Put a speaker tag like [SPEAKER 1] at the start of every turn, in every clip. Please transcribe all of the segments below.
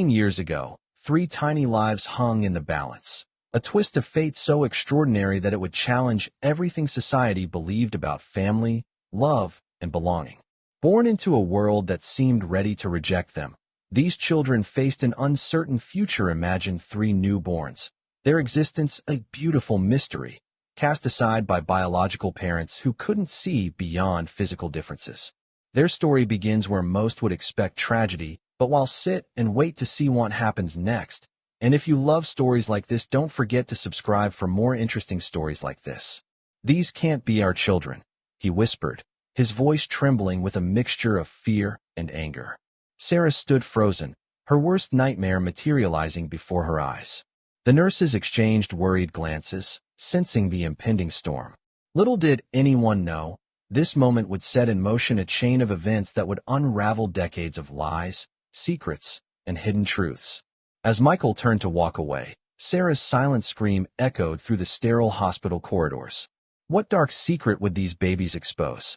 [SPEAKER 1] Years ago, three tiny lives hung in the balance. A twist of fate so extraordinary that it would challenge everything society believed about family, love, and belonging. Born into a world that seemed ready to reject them, these children faced an uncertain future. Imagine three newborns, their existence a beautiful mystery, cast aside by biological parents who couldn't see beyond physical differences. Their story begins where most would expect tragedy, but while sit and wait to see what happens next. And if you love stories like this, don't forget to subscribe for more interesting stories like this. "These can't be our children," he whispered, his voice trembling with a mixture of fear and anger. Sarah stood frozen, her worst nightmare materializing before her eyes. The nurses exchanged worried glances, sensing the impending storm. Little did anyone know, this moment would set in motion a chain of events that would unravel decades of lies, secrets, and hidden truths. As Michael turned to walk away, Sarah's silent scream echoed through the sterile hospital corridors. What dark secret would these babies expose?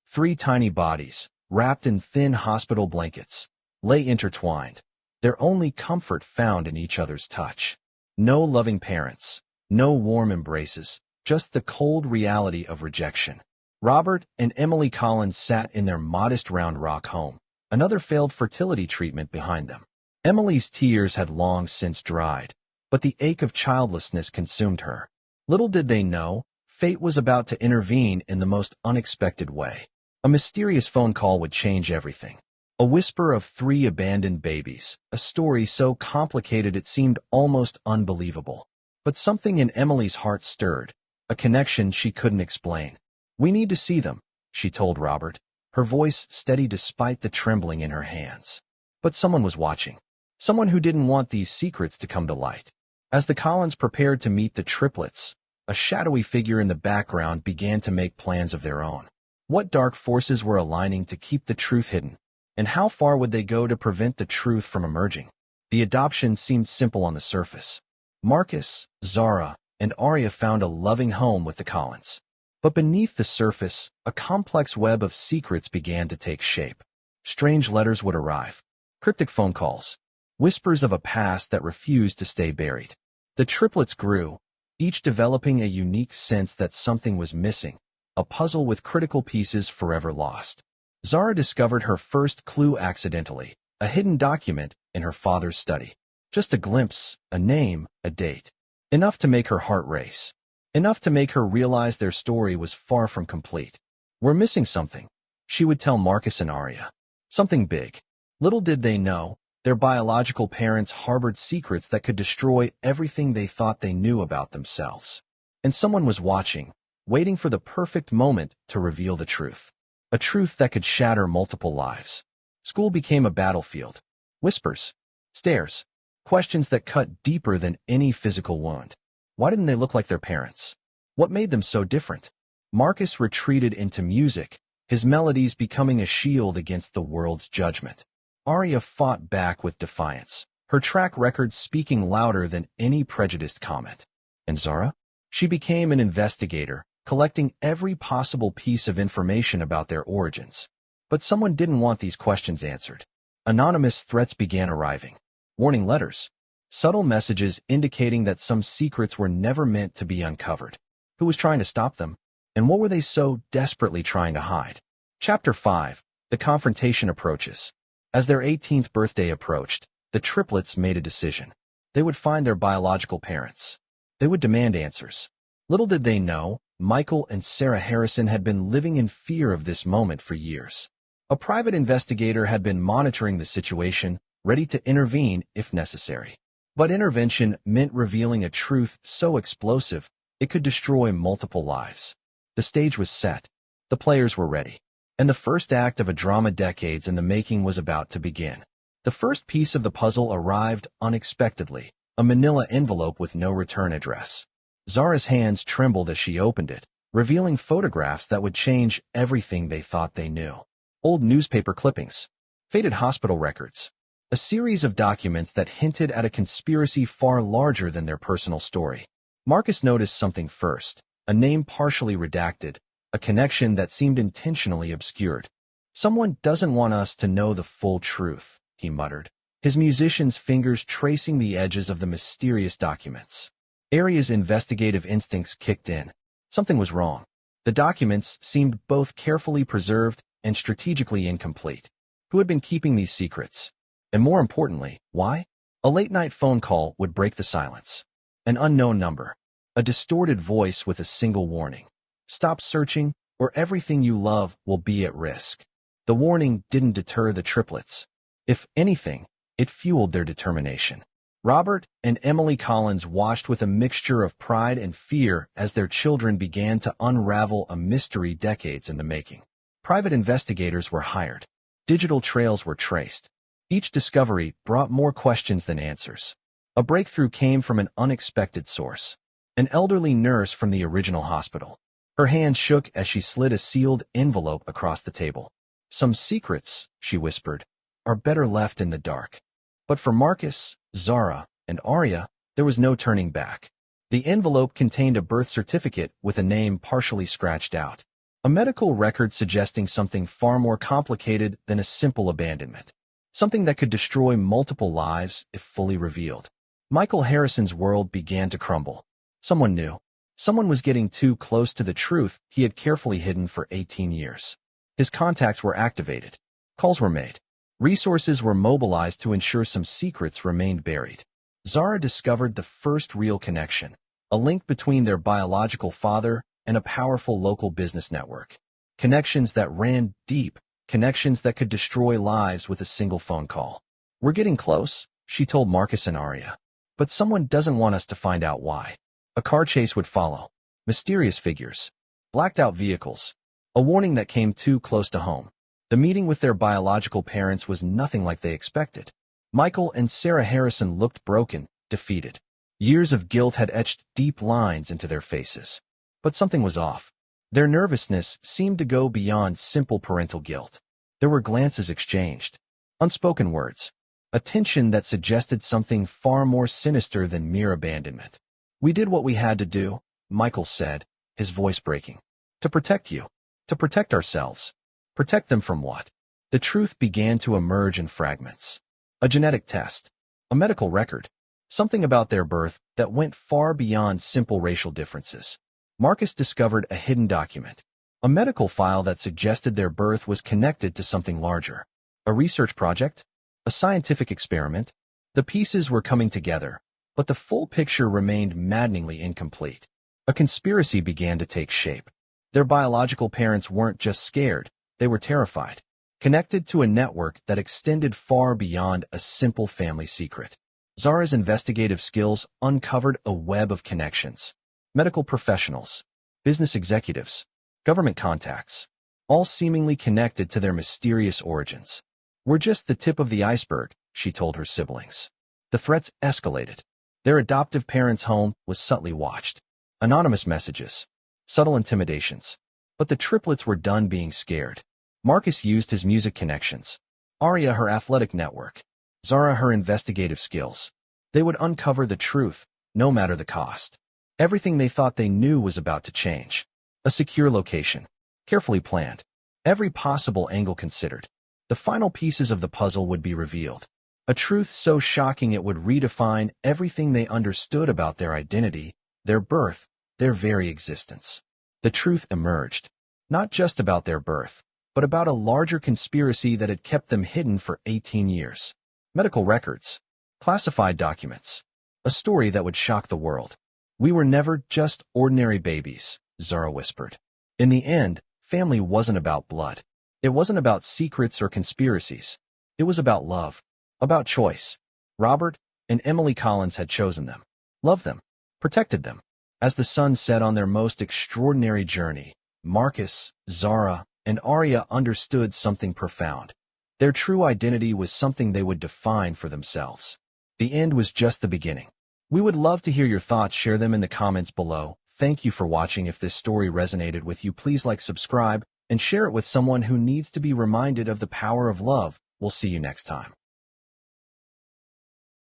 [SPEAKER 1] Three tiny bodies, wrapped in thin hospital blankets, lay intertwined, their only comfort found in each other's touch. No loving parents, no warm embraces, just the cold reality of rejection. Robert and Emily Collins sat in their modest Round Rock home, another failed fertility treatment behind them. Emily's tears had long since dried, but the ache of childlessness consumed her. Little did they know, fate was about to intervene in the most unexpected way. A mysterious phone call would change everything. A whisper of three abandoned babies, a story so complicated it seemed almost unbelievable. But something in Emily's heart stirred, a connection she couldn't explain. "We need to see them," she told Robert, her voice steady despite the trembling in her hands. But someone was watching. Someone who didn't want these secrets to come to light. As the Collins prepared to meet the triplets, a shadowy figure in the background began to make plans of their own. What dark forces were aligning to keep the truth hidden? And how far would they go to prevent the truth from emerging? The adoption seemed simple on the surface. Marcus, Zara, and Arya found a loving home with the Collins. But beneath the surface, a complex web of secrets began to take shape. Strange letters would arrive, cryptic phone calls, whispers of a past that refused to stay buried. The triplets grew, each developing a unique sense that something was missing, a puzzle with critical pieces forever lost. Zara discovered her first clue accidentally, a hidden document in her father's study. Just a glimpse, a name, a date. Enough to make her heart race. Enough to make her realize their story was far from complete. "We're missing something," she would tell Marcus and Arya. Something big. Little did they know, their biological parents harbored secrets that could destroy everything they thought they knew about themselves. And someone was watching, waiting for the perfect moment to reveal the truth. A truth that could shatter multiple lives. School became a battlefield. Whispers, stares, questions that cut deeper than any physical wound. Why didn't they look like their parents? What made them so different? Marcus retreated into music, his melodies becoming a shield against the world's judgment. Arya fought back with defiance, her track record speaking louder than any prejudiced comment. And Zara? She became an investigator, collecting every possible piece of information about their origins. But someone didn't want these questions answered. Anonymous threats began arriving. Warning letters. Subtle messages indicating that some secrets were never meant to be uncovered. Who was trying to stop them? And what were they so desperately trying to hide? Chapter 5. The confrontation approaches. As their 18th birthday approached, the triplets made a decision. They would find their biological parents. They would demand answers. Little did they know, Michael and Sarah Harrison had been living in fear of this moment for years. A private investigator had been monitoring the situation, ready to intervene if necessary. But intervention meant revealing a truth so explosive, it could destroy multiple lives. The stage was set. The players were ready. And the first act of a drama decades in the making was about to begin. The first piece of the puzzle arrived unexpectedly, a manila envelope with no return address. Zara's hands trembled as she opened it, revealing photographs that would change everything they thought they knew. Old newspaper clippings, faded hospital records, a series of documents that hinted at a conspiracy far larger than their personal story. Marcus noticed something first, a name partially redacted, a connection that seemed intentionally obscured. "Someone doesn't want us to know the full truth," he muttered. his musician's fingers tracing the edges of the mysterious documents. Arya's investigative instincts kicked in. Something was wrong. The documents seemed both carefully preserved and strategically incomplete. Who had been keeping these secrets? And more importantly, why? A late-night phone call would break the silence. An unknown number. A distorted voice with a single warning. Stop searching, or everything you love will be at risk. The warning didn't deter the triplets. If anything, it fueled their determination. Robert and Emily Collins watched with a mixture of pride and fear as their children began to unravel a mystery decades in the making. Private investigators were hired. Digital trails were traced. Each discovery brought more questions than answers. A breakthrough came from an unexpected source. An elderly nurse from the original hospital. Her hand shook as she slid a sealed envelope across the table. Some secrets, she whispered, are better left in the dark. But for Marcus, Zara, and Arya, there was no turning back. The envelope contained a birth certificate with a name partially scratched out. A medical record suggesting something far more complicated than a simple abandonment. Something that could destroy multiple lives if fully revealed. Michael Harrison's world began to crumble. Someone knew. Someone was getting too close to the truth he had carefully hidden for 18 years. His contacts were activated. Calls were made. Resources were mobilized to ensure some secrets remained buried. Zara discovered the first real connection, a link between their biological father and a powerful local business network. Connections that ran deep, connections that could destroy lives with a single phone call. We're getting close, she told Marcus and Arya. But someone doesn't want us to find out why. A car chase would follow. Mysterious figures. Blacked-out vehicles. A warning that came too close to home. The meeting with their biological parents was nothing like they expected. Michael and Sarah Harrison looked broken, defeated. Years of guilt had etched deep lines into their faces. But something was off. Their nervousness seemed to go beyond simple parental guilt. There were glances exchanged. Unspoken words. A tension that suggested something far more sinister than mere abandonment. We did what we had to do, Michael said, his voice breaking. To protect you. To protect ourselves. Protect them from what? The truth began to emerge in fragments. A genetic test. A medical record. Something about their birth that went far beyond simple racial differences. Marcus discovered a hidden document. A medical file that suggested their birth was connected to something larger. A research project? A scientific experiment? The pieces were coming together, but the full picture remained maddeningly incomplete. A conspiracy began to take shape. Their biological parents weren't just scared, they were terrified. Connected to a network that extended far beyond a simple family secret. Zara's investigative skills uncovered a web of connections. Medical professionals, business executives, government contacts, all seemingly connected to their mysterious origins. We're just the tip of the iceberg, she told her siblings. The threats escalated. Their adoptive parents' home was subtly watched. Anonymous messages, subtle intimidations. But the triplets were done being scared. Marcus used his music connections. Arya her athletic network. Zara her investigative skills. They would uncover the truth, no matter the cost. Everything they thought they knew was about to change. A secure location. Carefully planned. Every possible angle considered. The final pieces of the puzzle would be revealed. A truth so shocking it would redefine everything they understood about their identity, their birth, their very existence. The truth emerged. Not just about their birth, but about a larger conspiracy that had kept them hidden for 18 years. Medical records. Classified documents. A story that would shock the world. We were never just ordinary babies, Zara whispered. In the end, family wasn't about blood. It wasn't about secrets or conspiracies. It was about love. About choice. Robert and Emily Collins had chosen them. Loved them. Protected them. As the sun set on their most extraordinary journey, Marcus, Zara, and Arya understood something profound. Their true identity was something they would define for themselves. The end was just the beginning. We would love to hear your thoughts. Share them in the comments below. Thank you for watching. If this story resonated with you, please like, subscribe, and share it with someone who needs to be reminded of the power of love. We'll see you next time.